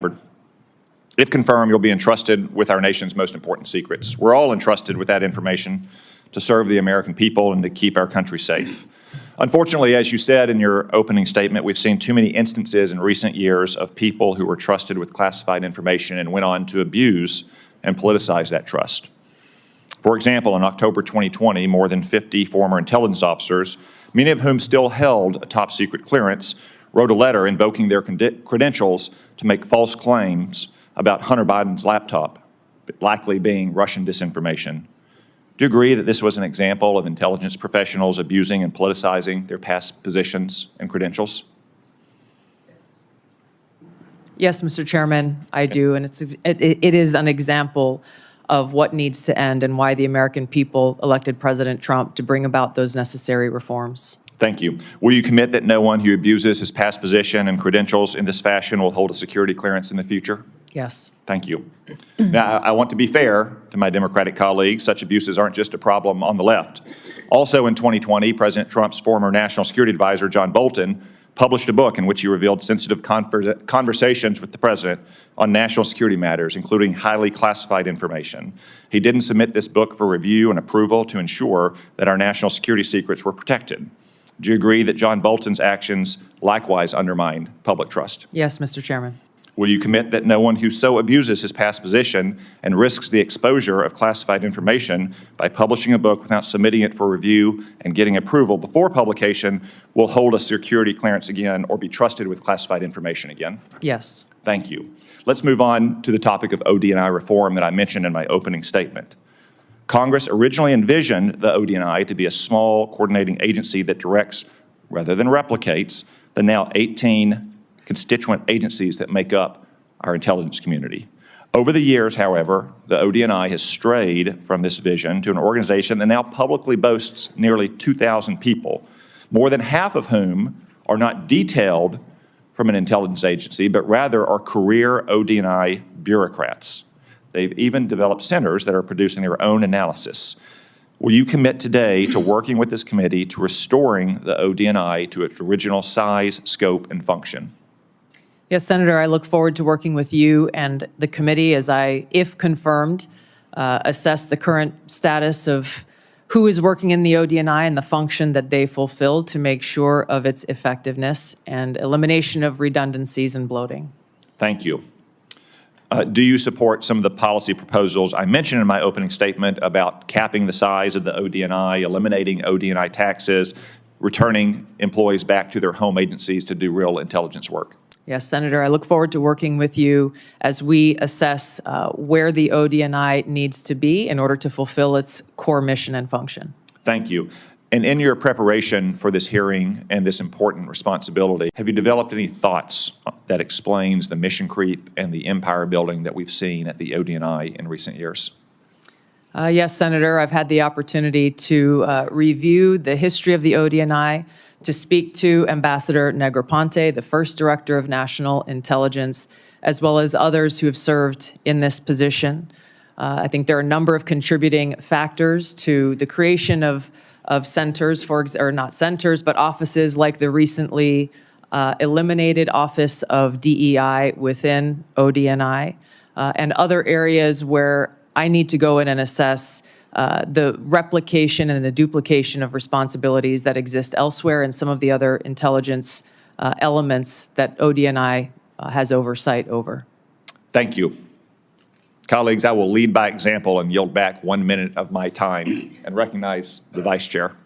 Gabbard. If confirmed, you'll be entrusted with our nation's most important secrets. We're all entrusted with that information to serve the American people and to keep our country safe. Unfortunately, as you said in your opening statement, we've seen too many instances in recent years of people who were trusted with classified information and went on to abuse and politicize that trust. For example, in October 2020, more than 50 former intelligence officers, many of whom still held a top secret clearance, wrote a letter invoking their credentials to make false claims about Hunter Biden's laptop, likely being Russian disinformation. Do you agree that this was an example of intelligence professionals abusing and politicizing their past positions and credentials? Yes, Mr. Chairman, I do, and it is an example of what needs to end and why the American people elected President Trump to bring about those necessary reforms. Thank you. Will you commit that no one who abuses his past position and credentials in this fashion will hold a security clearance in the future? Yes. Thank you. Now, I want to be fair to my Democratic colleagues. Such abuses aren't just a problem on the left. Also in 2020, President Trump's former National Security Advisor, John Bolton, published a book in which he revealed sensitive conversations with the president on national security matters, including highly classified information. He didn't submit this book for review and approval to ensure that our national security secrets were protected. Do you agree that John Bolton's actions likewise undermined public trust? Yes, Mr. Chairman. Will you commit that no one who so abuses his past position and risks the exposure of classified information by publishing a book without submitting it for review and getting approval before publication will hold a security clearance again or be trusted with classified information again? Yes. Thank you. Let's move on to the topic of ODNI reform that I mentioned in my opening statement. Congress originally envisioned the ODNI to be a small coordinating agency that directs, rather than replicates, the now 18 constituent agencies that make up our intelligence community. Over the years, however, the ODNI has strayed from this vision to an organization that now publicly boasts nearly 2,000 people, more than half of whom are not detailed from an intelligence agency, but rather are career ODNI bureaucrats. They've even developed centers that are producing their own analysis. Will you commit today to working with this committee to restoring the ODNI to its original size, scope, and function? Yes, Senator, I look forward to working with you and the committee as I, if confirmed, assess the current status of who is working in the ODNI and the function that they fulfill to make sure of its effectiveness and elimination of redundancies and bloating. Thank you. Do you support some of the policy proposals I mentioned in my opening statement about capping the size of the ODNI, eliminating ODNI taxes, returning employees back to their home agencies to do real intelligence work? Yes, Senator, I look forward to working with you as we assess where the ODNI needs to be in order to fulfill its core mission and function. Thank you. And in your preparation for this hearing and this important responsibility, have you developed any thoughts that explains the mission creep and the empire building that we've seen at the ODNI in recent years? Yes, Senator, I've had the opportunity to review the history of the ODNI, to speak to Ambassador Negroponte, the first Director of National Intelligence, as well as others who have served in this position. I think there are a number of contributing factors to the creation of centers, or not centers, but offices like the recently eliminated Office of DEI within ODNI, and other areas where I need to go in and assess the replication and the duplication of responsibilities that exist elsewhere and some of the other intelligence elements that ODNI has oversight over. Thank you. Colleagues, I will lead by example and yield back 1 minute of my time and recognize the Vice Chair.